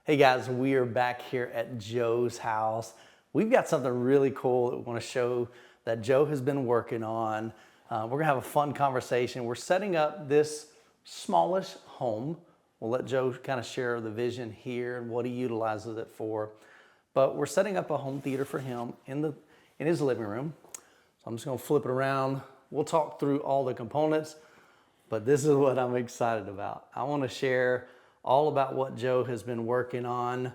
Hey guys, we are back here at Joe's house. We've got something really cool that we want to show that Joe has been working on. We're gonna have a fun conversation. We're setting up this smallish home. We'll let Joe kind of share the vision here and what he utilizes it for. But we're setting up a home theater for him in his living room. So I'm just gonna flip it around. We'll talk through all the components, but this is what I'm excited about. I want to share all about what Joe has been working on.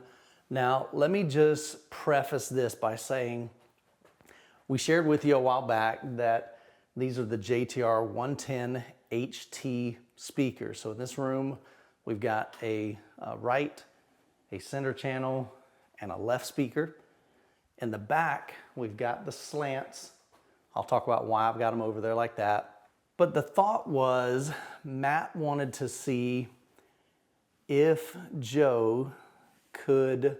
Now, let me just preface this by saying, we shared with you a while back that these are the JTR 110 HT speakers. So in this room, we've got a right, a center channel, and a left speaker. In the back, we've got the slants. I'll talk about why I've got them over there like that. But the thought was, Matt wanted to see if Joe could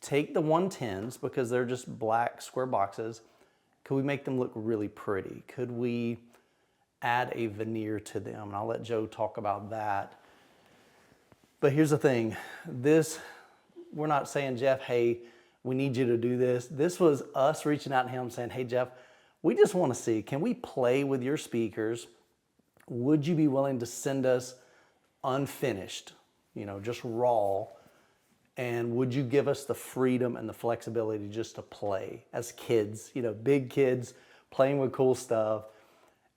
take the 110s, because they're just black square boxes, could we make them look really pretty? Could we add a veneer to them? And I'll let Joe talk about that. But here's the thing, we're not saying, Jeff, hey, we need you to do this. This was us reaching out to him saying, hey, Jeff, we just want to see, can we play with your speakers? Would you be willing to send us unfinished, just raw, and would you give us the freedom and the flexibility just to play as kids, big kids playing with cool stuff,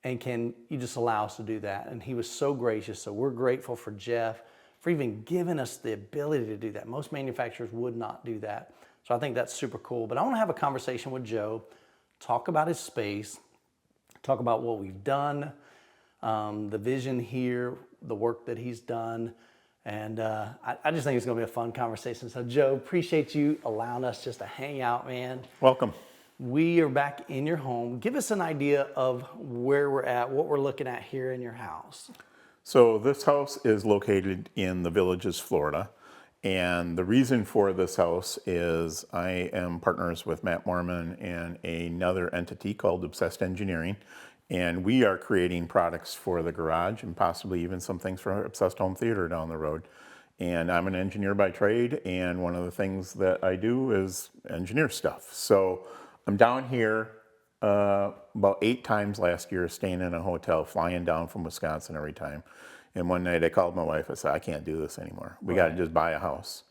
and can you just allow us to do that? And he was so gracious. So we're grateful for Jeff for even giving us the ability to do that. Most manufacturers would not do that. So I think that's super cool. But I want to have a conversation with Joe, talk about his space, talk about what we've done, the vision here, the work that he's done. And I just think it's gonna be a fun conversation. So Joe, appreciate you allowing us just to hang out, man. Welcome. We are back in your home. Give us an idea of where we're at, what we're looking at here in your house. So this house is located in the Villages, Florida. And the reason for this house is I am partners with Matt Mormon and another entity called Obsessed Engineering. And we are creating products for the garage and possibly even some things for Obsessed Home Theater down the road. And I'm an engineer by trade, and one of the things that I do is engineer stuff. So I'm down here about 8 times last year, staying in a hotel, flying down from Wisconsin every time. And one night I called my wife. I said, I can't do this anymore. We got to just buy a house.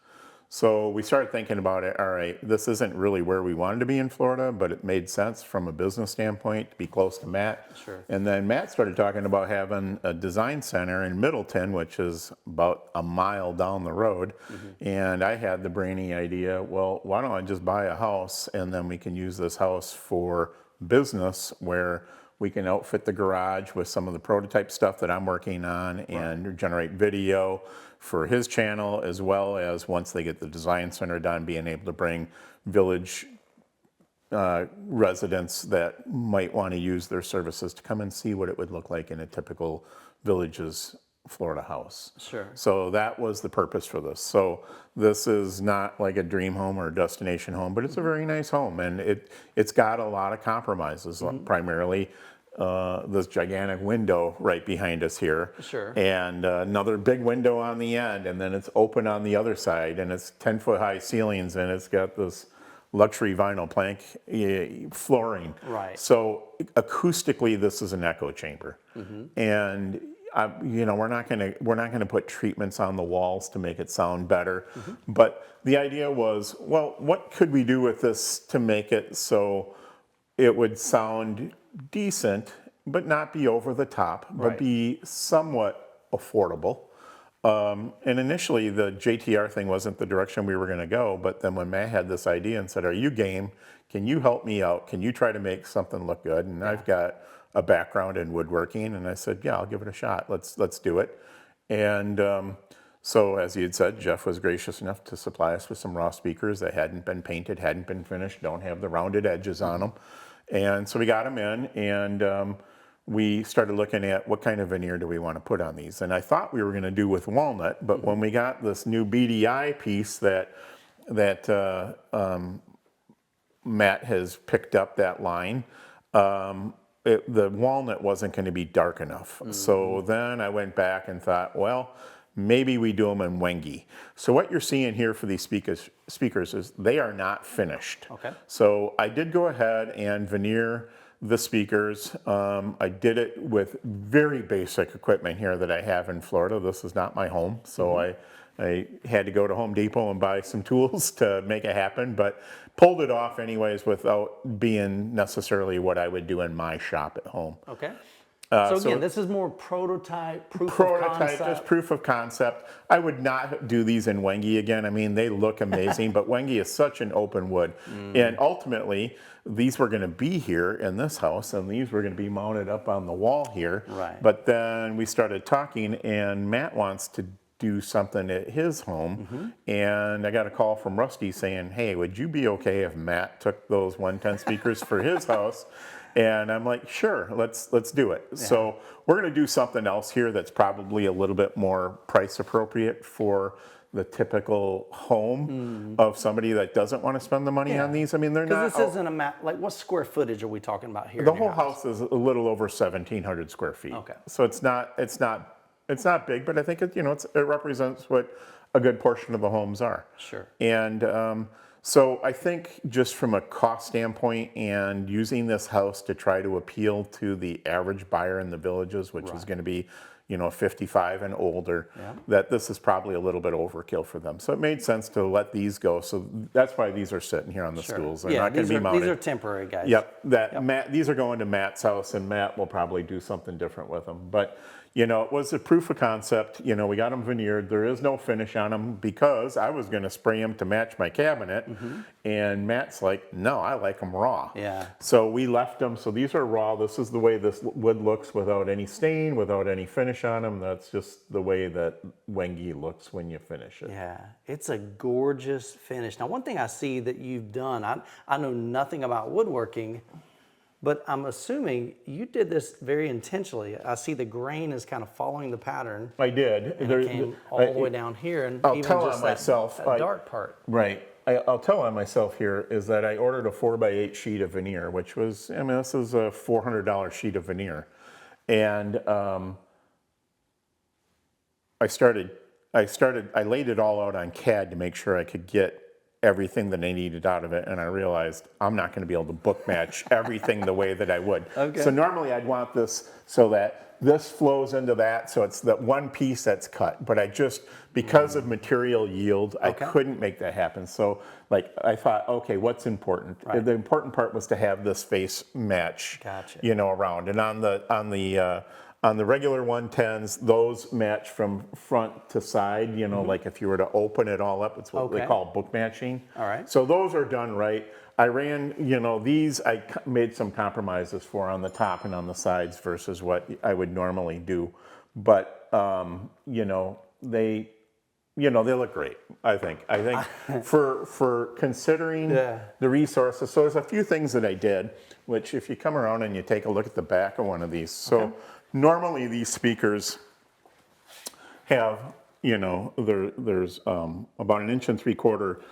So we started thinking about it. All right, this isn't really where we wanted to be in Florida, but it made sense from a business standpoint to be close to Matt. Sure. And then Matt started talking about having a design center in Middleton, which is about a mile down the road. Mm-hmm. And I had the brainy idea, well, why don't I just buy a house, and then we can use this house for business, where we can outfit the garage with some of the prototype stuff that I'm working on and generate video for his channel, as well as, once they get the design center done, being able to bring village residents that might want to use their services to come and see what it would look like in a typical Villages Florida house. Sure. So that was the purpose for this. So this is not like a dream home or a destination home, but it's a very nice home, and it's got a lot of compromises. Mm-hmm. Primarily this gigantic window right behind us here. Sure. And another big window on the end, and then it's open on the other side, and it's 10-foot high ceilings, and it's got this luxury vinyl plank flooring. Right. So acoustically, this is an echo chamber. Mm-hmm. And we're not gonna put treatments on the walls to make it sound better. Mm-hmm. But the idea was, well, what could we do with this to make it so it would sound decent, but not be over the top, but be somewhat affordable. And initially, the JTR thing wasn't the direction we were going to go. But then when Matt had this idea and said, "Are you game? Can you help me out? Can you try to make something look good?" And I've got a background in woodworking, and I said, "Yeah, I'll give it a shot. Let's do it." And so, as he had said, Jeff was gracious enough to supply us with some raw speakers that hadn't been painted, hadn't been finished, don't have the rounded edges on them. And so we got them in, and we started looking at what kind of veneer do we want to put on these. And I thought we were going to do with walnut, but when we got this new BDI piece that Matt has picked up that line, the walnut wasn't going to be dark enough. Mm-hmm. So then I went back and thought, well, maybe we do them in Wengi. So what you're seeing here for these speakers is they are not finished. Okay. So I did go ahead and veneer the speakers. I did it with very basic equipment here that I have in Florida. This is not my home, so I had to go to Home Depot and buy some tools to make it happen, but pulled it off anyways without being necessarily what I would do in my shop at home. Okay. So again, this is more prototype, proof of concept. Just proof of concept. I would not do these in Wengi again. I mean, they look amazing, but Wengi is such an open wood. And ultimately, these were going to be here in this house, and these were going to be mounted up on the wall here. Right. But then we started talking, and Matt wants to do something at his home, and I got a call from Rusty saying, hey, would you be okay if Matt took those 110 speakers for his house? And I'm like, sure, let's do it. Yeah. So we're going to do something else here that's probably a little bit more price appropriate for the typical home of somebody that doesn't want to spend the money on these. I mean, they're not. Because this isn't a map. Like, what square footage are we talking about here? The whole house is a little over 1,700 square feet. Okay. So it's not big, but I think it represents what a good portion of the homes are. Sure. And so I think just from a cost standpoint and using this house to try to appeal to the average buyer in the villages, which is going to be, 55 and older, that this is probably a little bit overkill for them. So it made sense to let these go. So that's why these are sitting here on the stools. They're not going to be mounted. These are temporary, guys. Yep. Matt, these are going to Matt's house, and Matt will probably do something different with them. But it was a proof of concept. We got them veneered. There is no finish on them because I was going to spray them to match my cabinet. And Matt's like, no, I like them raw. Yeah. So we left them. So these are raw. This is the way this wood looks without any stain, without any finish on them. That's just the way that Wengi looks when you finish it. Yeah, it's a gorgeous finish. Now, one thing I see that you've done, I know nothing about woodworking, but I'm assuming you did this very intentionally. I see the grain is kind of following the pattern. I did. And it came all the way down here, and I'll even tell just on myself, that dark part. Right. I'll tell on myself here is that I ordered a 4x8 sheet of veneer, which was, this is a $400 sheet of veneer. And I laid it all out on CAD to make sure I could get everything that I needed out of it, and I realized I'm not going to be able to book match everything the way that I would. Okay. So normally I'd want this so that this flows into that, so it's that one piece that's cut. But I just, because of material yield, I couldn't make that happen. So I thought, okay, what's important? Right. The important part was to have this face match, Gotcha. Around. And on the regular 110s, those match from front to side, like if you were to open it all up, it's what they call book matching. All right. So those are done right. I ran, these I made some compromises for on the top and on the sides versus what I would normally do. But, they look great, I think. I think for considering the resources, so there's a few things that I did, which if you come around and you take a look at the back of one of these, so normally these speakers have, there's about 1.75 inch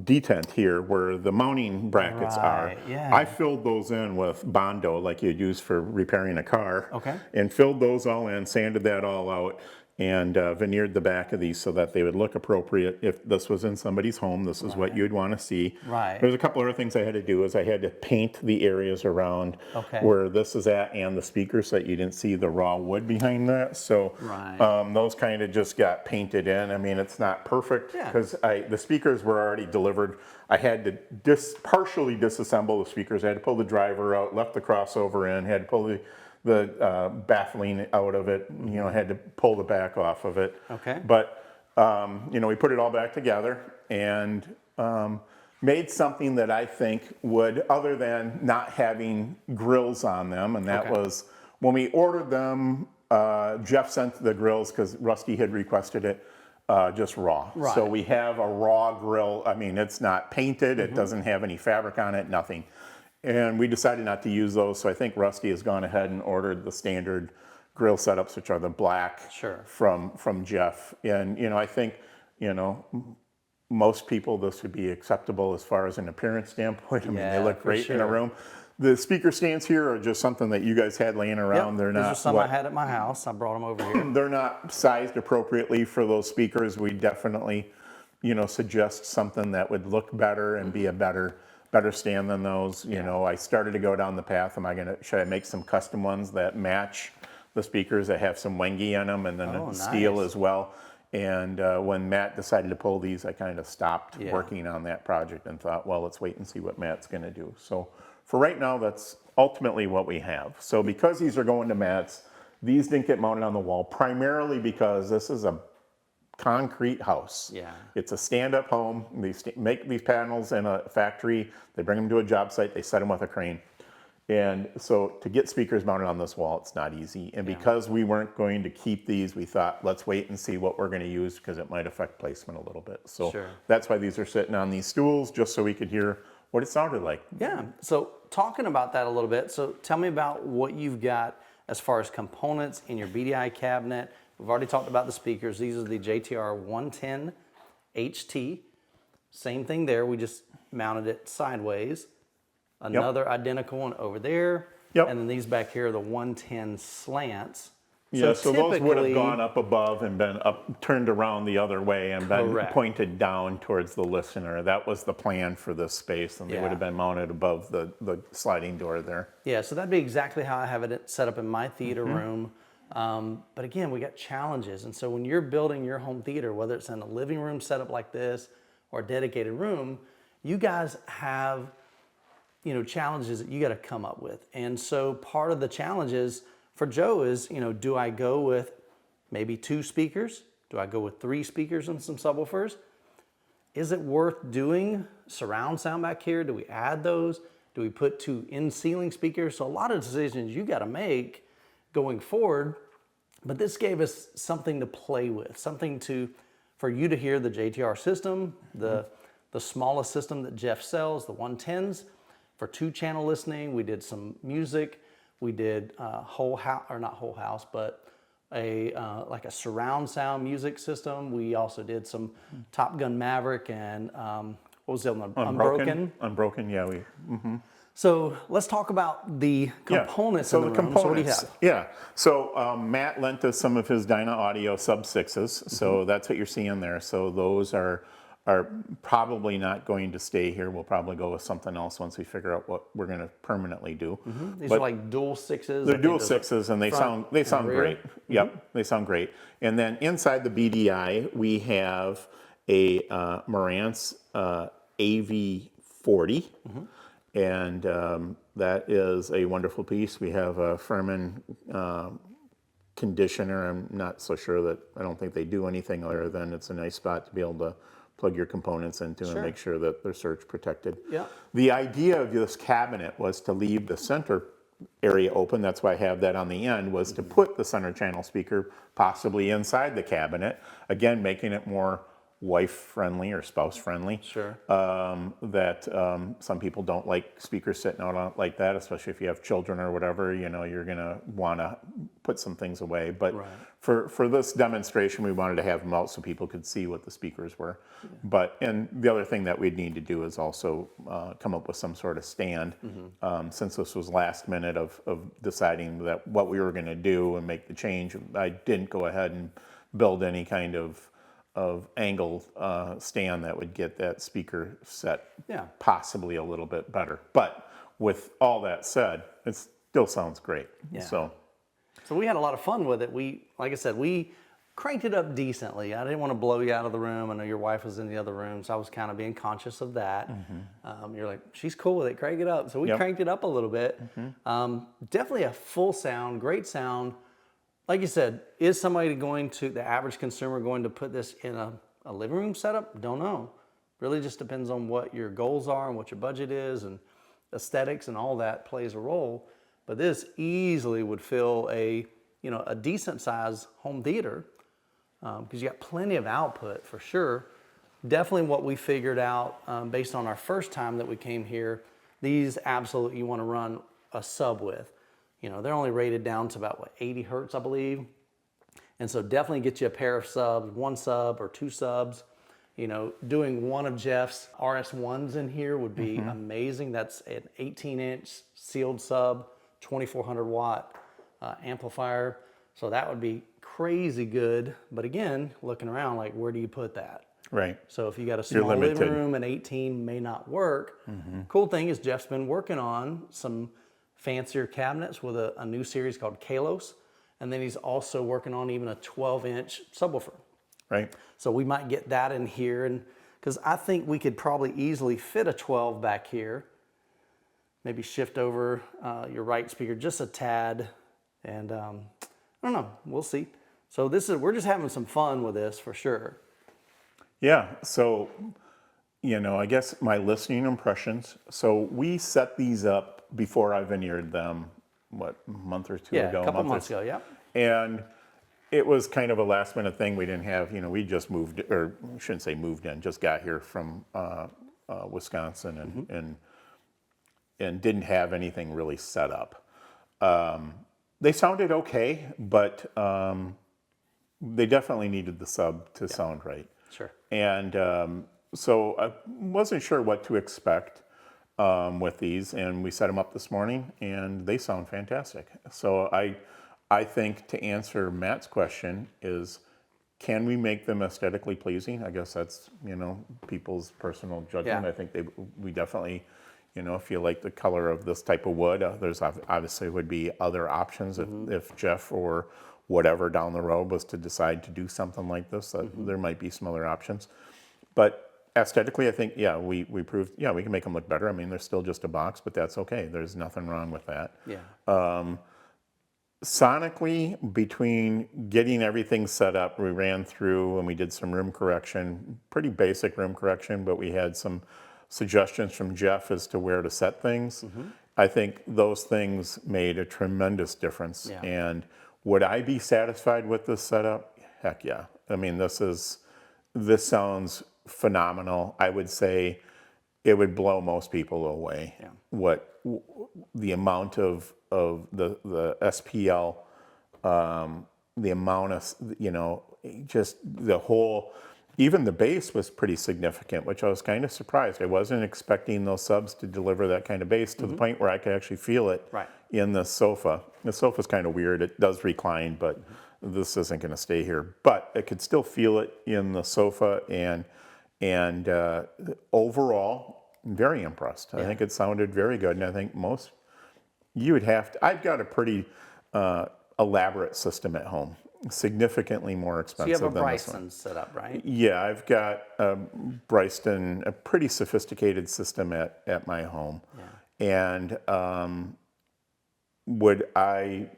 detent here where the mounting brackets are. Yeah. I filled those in with Bondo like you'd use for repairing a car. Okay. And filled those all in, sanded that all out, and veneered the back of these so that they would look appropriate. If this was in somebody's home, this is what you'd want to see. Right. There's a couple other things I had to do is I had to paint the areas around where this is at and the speakers so that you didn't see the raw wood behind that. So those kind of just got painted in. I mean, it's not perfect because the speakers were already delivered. I had to partially disassemble the speakers. I had to pull the driver out, left the crossover in, had to pull the baffling out of it, had to pull the back off of it. Okay. But, we put it all back together and made something that I think would, other than not having grills on them, and that was, when we ordered them, Jeff sent the grills because Rusty had requested it, just raw. Right. So we have a raw grill. I mean, it's not painted, it doesn't have any fabric on it, nothing. And we decided not to use those, so I think Rusty has gone ahead and ordered the standard grill setups, which are the black from Jeff. And, I think, most people, this would be acceptable as far as an appearance standpoint. I mean, they look great in a room. The speaker stands here are just something that you guys had laying around. Yep, They're these are not some I had at my house. I brought them over here. they're not sized appropriately for those speakers. We definitely, suggest something that would look better and be a better stand than those. You know, I started to go down the path. Should I make some custom ones that match the speakers that have some wengi on them and then steel nice. as well? And when Matt decided to pull these, I kind of stopped working on that project and thought, well, let's wait and see what Matt's going to do. So for right now, that's ultimately what we have. So because these are going to Matt's, these didn't get mounted on the wall, primarily because this is a concrete house. Yeah. It's a stand-up home. They make these panels in a factory. They bring them to a job site. They set them with a crane. And so to get speakers mounted on this wall, it's not easy. And because we weren't going to keep these, we thought, let's wait and see what we're going to use because it might affect placement a little bit. So that's why these are sitting on these stools, just so we could hear what it sounded like. Yeah, so talking about that a little bit, so tell me about what you've got as far as components in your BDI cabinet. We've already talked about the speakers. These are the JTR 110 HT. Same thing there, we just mounted it sideways. Another identical one over there. And then these back here are the 110 slants. So those would have gone up above and been turned around the other way and been pointed down towards the listener. That was the plan for this space, and they would have been mounted above the sliding door there. Yeah, so that'd be exactly how I have it set up in my theater room. But again, we got challenges. And so when you're building your home theater, whether it's in a living room setup like this or a dedicated room, you guys have challenges that you got to come up with. And so part of the challenges for Joe is, do I go with maybe 2 speakers? Do I go with 3 speakers and some subwoofers? Is it worth doing surround sound back here? Do we add those? Do we put 2 in-ceiling speakers? So a lot of decisions you got to make going forward, but this gave us something to play with, something for you to hear the JTR system, the smallest system that Jeff sells, the 110s. For 2-channel listening, we did some music. We did whole house, or not whole house, but like a surround sound music system. We also did some Top Gun Maverick and what was the other one? Unbroken. Unbroken, yeah. So let's talk about the components in the room. Components, so what do you have? Yeah. So Matt lent us some of his Dyna Audio sub-6s. So that's what you're seeing there. So those are probably not going to stay here. We'll probably go with something else once we figure out what we're going to permanently do. These are like dual 6s. They're dual 6s, and they sound great. Yep, they sound great. And then inside the BDI, we have a Marantz AV40, and that is a wonderful piece. We have a Furman conditioner. I'm not so sure that, I don't think they do anything other than it's a nice spot to be able to plug your components into and make sure that they're surge protected. The idea of this cabinet was to leave the center area open. That's why I have that on the end, was to put the center channel speaker possibly inside the cabinet, again making it more wife-friendly or spouse-friendly. That some people don't like speakers sitting out like that, especially if you have children or whatever. You're going to want to put some things away. But for this demonstration, we wanted to have them out so people could see what the speakers were. And the other thing that we'd need to do is also come up with some sort of stand. Since this was last minute of deciding that what we were going to do and make the change, I didn't go ahead and build any kind of angle stand that would get that speaker set possibly a little bit better. But with all that said, it still sounds great. So we had a lot of fun with it. Like I said, we cranked it up decently. I didn't want to blow you out of the room. I know your wife was in the other room, so I was kind of being conscious of that. You're like, she's cool with it, crank it up. So we cranked it up a little bit. Definitely a full sound, great sound. Like you said, is somebody the average consumer going to put this in a living room setup? Don't know. Really just depends on what your goals are and what your budget is, and aesthetics and all that plays a role. But this easily would fill a decent size home theater because you got plenty of output for sure. Definitely what we figured out based on our first time that we came here, these absolutely you want to run a sub with. They're only rated down to about 80 hertz, I believe. And so definitely get you a pair of subs, 1 sub or 2 subs. You know, doing one of Jeff's RS1s in here would be amazing. That's an 18-inch sealed sub, 2400 watt amplifier. So that would be crazy good. But again, looking around, like, where do you put that? Right. So if you got a small living room, an 18 may not work. Cool thing is Jeff's been working on some fancier cabinets with a new series called Kalos. And then he's also working on even a 12-inch subwoofer. Right. So we might get that in here, and because I think we could probably easily fit a 12 back here. Maybe shift over your right speaker just a tad, and I don't know, we'll see. So we're just having some fun with this for sure. Yeah, so, you know, I guess my listening impressions. So we set these up before I veneered them, what, a month or two ago? Yeah, a couple months ago, yeah. And it was kind of a last minute thing. We didn't have, you know, we just moved, or I shouldn't say moved in, just got here from Wisconsin and didn't have anything really set up. They sounded okay, but they definitely needed the sub to sound right. Sure. And so I wasn't sure what to expect with these, and we set them up this morning, and they sound fantastic. So I think to answer Matt's question is, can we make them aesthetically pleasing? I guess that's, you know, people's personal judgment. Yeah. I think we definitely, you know, if you like the color of this type of wood, there's obviously would be other options if Jeff or whatever down the road was to decide to do something like this, there might be some other options. But aesthetically, I think, yeah, we proved, yeah, we can make them look better. I mean, they're still just a box, but that's okay. There's nothing wrong with that. Yeah. Sonically, between getting everything set up, we ran through and we did some room correction, pretty basic room correction, but we had some suggestions from Jeff as to where to set things. I think those things made a tremendous difference. Yeah. And would I be satisfied with this setup? Heck yeah. I mean, this sounds phenomenal. I would say it would blow most people away. Yeah. The amount of the SPL, the amount of, you know, just the whole, even the bass was pretty significant, which I was kind of surprised. I wasn't expecting those subs to deliver that kind of bass to the point where I could actually feel it in the sofa. The sofa's kind of weird. It does recline, but this isn't going to stay here. But I could still feel it in the sofa, and overall, very impressed. I think it sounded very good, and I think you would have to, I've got a pretty elaborate system at home, significantly more expensive So you have a than this one. Bryson set up, right? Yeah, I've got a pretty sophisticated system at my home. Yeah. And would I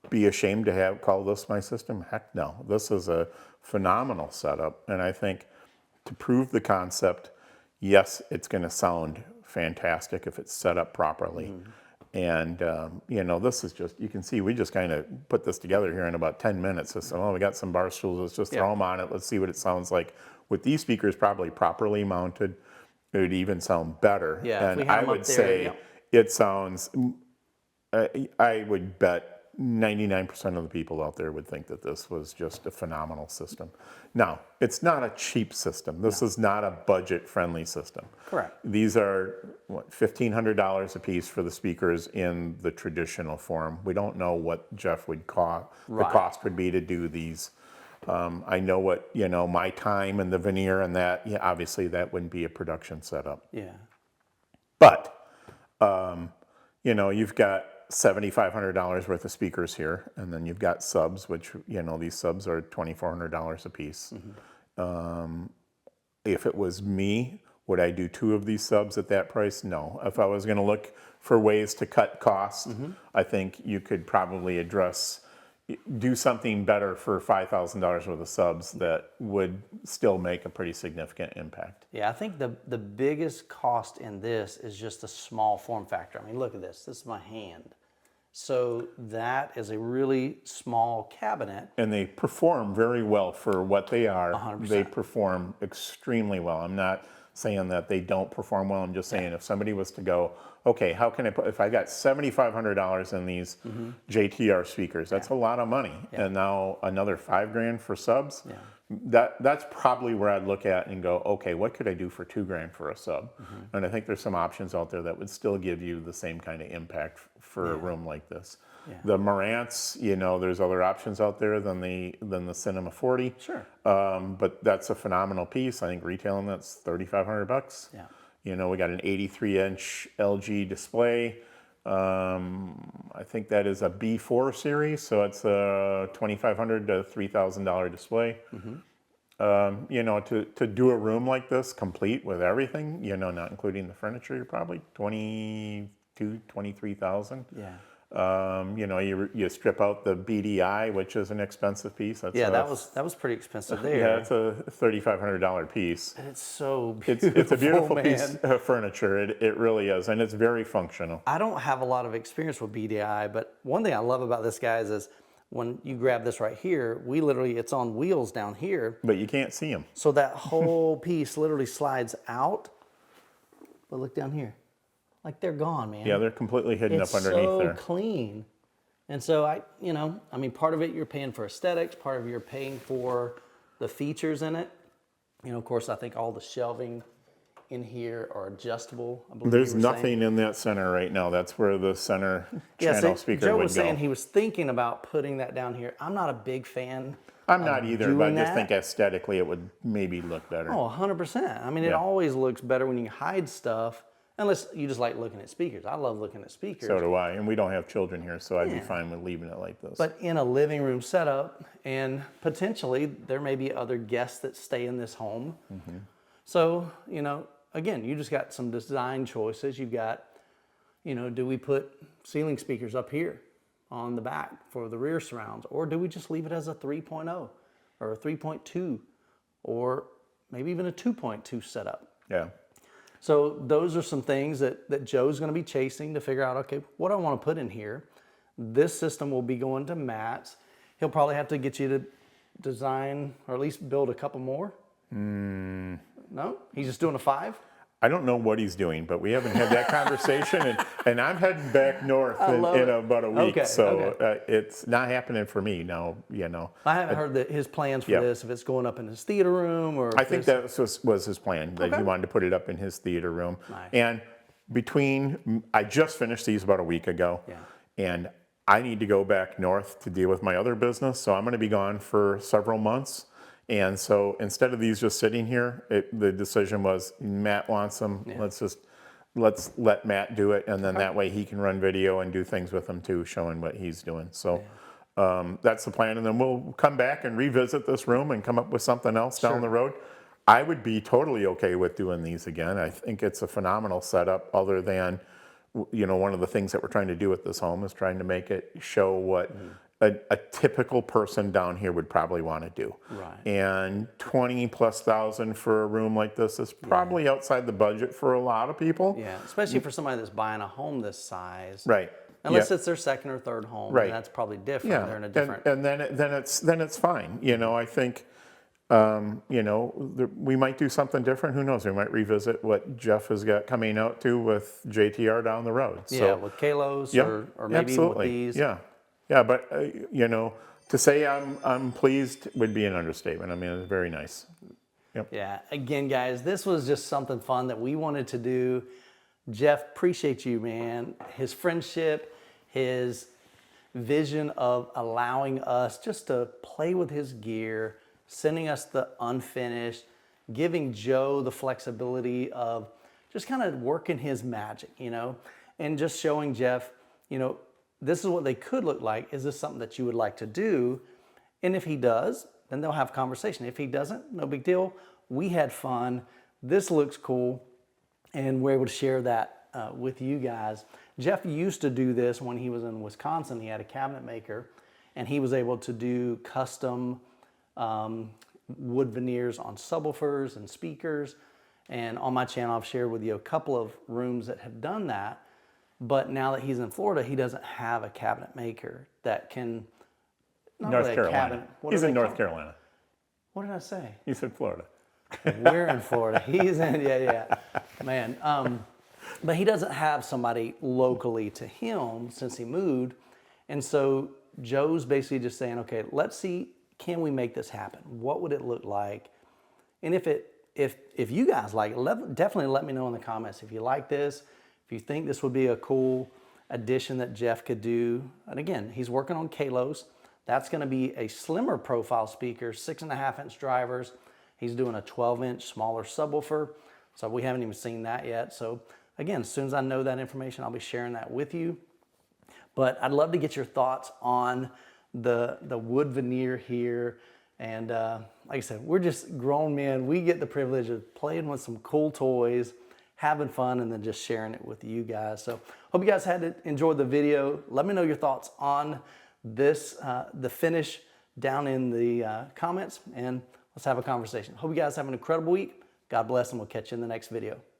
be ashamed to call this my system? Heck no. This is a phenomenal setup, and I think to prove the concept, yes, it's going to sound fantastic if it's set up properly. And, you know, this is just, you can see, we just kind of put this together here in about 10 minutes. So, we got some bar stools, let's just throw them on it. Let's see what it sounds like. With these speakers probably properly mounted, it would even sound better. Yeah, and I would say it sounds, I would bet 99% of the people out there would think that this was just a phenomenal system. Now, it's not a cheap system. This is not a budget-friendly system. Correct. These are, $1,500 a piece for the speakers in the traditional form. We don't know what Jeff would cost, the cost would be to do these. I know what, you know, my time and the veneer and that, yeah, obviously that wouldn't be a production setup. Yeah. But, you know, you've got $7,500 worth of speakers here, and then you've got subs, which, you know, these subs are $2,400 a piece. If it was me, would I do 2 of these subs at that price? No. If I was going to look for ways to cut costs, I think you could probably do something better for $5,000 worth of subs that would still make a pretty significant impact. Yeah, I think the biggest cost in this is just the small form factor. I mean, look at this. This is my hand. So that is a really small cabinet. And they perform very well for what they are. 100%. They perform extremely well. I'm not saying that they don't perform well. I'm just saying if somebody was to go, okay, how can I put, if I got $7,500 in these JTR speakers, that's a lot of money. And now another $5,000 for subs, that's probably where I'd look at and go, okay, what could I do for $2,000 for a sub? And I think there's some options out there that would still give you the same kind of impact for a room like this. The Marantz, there's other options out there than the Cinema 40. Sure. But that's a phenomenal piece. I think retailing that's $3,500. Yeah. We got an 83-inch LG display. I think that is a B4 series, so it's a $2,500 to $3,000 display. To do a room like this, complete with everything, not including the furniture, you're probably $23,000. Yeah. You strip out the BDI, which is an expensive piece. That's that was pretty expensive there. Yeah, it's a $3,500 piece. And it's so beautiful. It's a beautiful piece of furniture. It really is, and it's very functional. I don't have a lot of experience with BDI, but one thing I love about this, guys, is when you grab this right here, it's on wheels down here. But you can't see them. So that whole piece literally slides out. But look down here. Like they're gone, man. Yeah, they're completely hidden up underneath there. It's so clean. And so part of it you're paying for aesthetics, part of it you're paying for the features in it. Of course, I think all the shelving in here are adjustable. I believe There's nothing in that center right now. That's where the center channel speaker Joe would was go. saying he was thinking about putting that down here. I'm not a big fan. I'm not either, but I just that. think aesthetically it would maybe look better. Oh, 100%. I mean, it always looks better when you hide stuff. Unless you just like looking at speakers. I love looking at speakers. So do I, and we don't have children here, so I'd be fine with leaving it like this. But in a living room setup, and potentially there may be other guests that stay in this home. So, again, you just got some design choices. You've got, do we put ceiling speakers up here on the back for the rear surrounds? Or do we just leave it as a 3.0 or a 3.2 or maybe even a 2.2 setup? Yeah. So those are some things that Joe's going to be chasing to figure out, okay, what do I want to put in here? This system will be going to Matt's. He'll probably have to get you to design or at least build a couple more. No? He's just doing a 5? I don't know what he's doing, but we haven't had that conversation, and I'm heading back north in about a week, it's not happening for me now. I haven't heard his plans for this, if it's going up in his theater room or. I think that was his plan, that he wanted to put it up in his theater room. Nice. And I just finished these about a week ago, and I need to go back north to deal with my other business, so I'm going to be gone for several months. And so instead of these just sitting here, the decision was Matt wants them. Let's let Matt do it, and then that way he can run video and do things with them too, showing what he's doing. So that's the plan, and then we'll come back and revisit this room and come up with something else down the road. I would be totally okay with doing these again. I think it's a phenomenal setup. Other than, one of the things that we're trying to do with this home is trying to make it show what. A typical person down here would probably want to do. Right. And 20,000+ for a room like this is probably outside the budget for a lot of people. Yeah, especially for somebody that's buying a home this size. Right. Unless it's their second or third home, right. And that's probably different. Yeah. They're in a different. And then it's fine. I think, we might do something different. Who knows? We might revisit what Jeff has got coming out to with JTR down the road. So, with Kalos or maybe even with these. Yeah, but to say I'm pleased would be an understatement. I mean, it's very nice. Yep. Yeah. Again, guys, this was just something fun that we wanted to do. Jeff, appreciate you, man. His friendship, his vision of allowing us just to play with his gear, sending us the unfinished, giving Joe the flexibility of just kind of working his magic, and just showing Jeff, this is what they could look like. Is this something that you would like to do? And if he does, then they'll have conversation. If he doesn't, no big deal. We had fun. This looks cool. And we're able to share that with you guys. Jeff used to do this when he was in Wisconsin. He had a cabinet maker, and he was able to do custom wood veneers on subwoofers and speakers. And on my channel, I've shared with you a couple of rooms that have done that. But now that he's in Florida, he doesn't have a cabinet maker that can. North Carolina. He's in North Carolina. What did I say? You said Florida. We're in Florida. He's in, man. But he doesn't have somebody locally to him since he moved. And so Joe's basically just saying, okay, let's see, can we make this happen? What would it look like? And if you guys like it, definitely let me know in the comments if you like this, if you think this would be a cool addition that Jeff could do. And again, he's working on Kalos. That's going to be a slimmer profile speaker, 6.5-inch drivers. He's doing a 12-inch smaller subwoofer. So we haven't even seen that yet. So again, as soon as I know that information, I'll be sharing that with you. But I'd love to get your thoughts on the wood veneer here. And like I said, we're just grown men. We get the privilege of playing with some cool toys, having fun, and then just sharing it with you guys. So hope you guys had enjoyed the video. Let me know your thoughts on this, the finish down in the comments, and let's have a conversation. Hope you guys have an incredible week. God bless, and we'll catch you in the next video.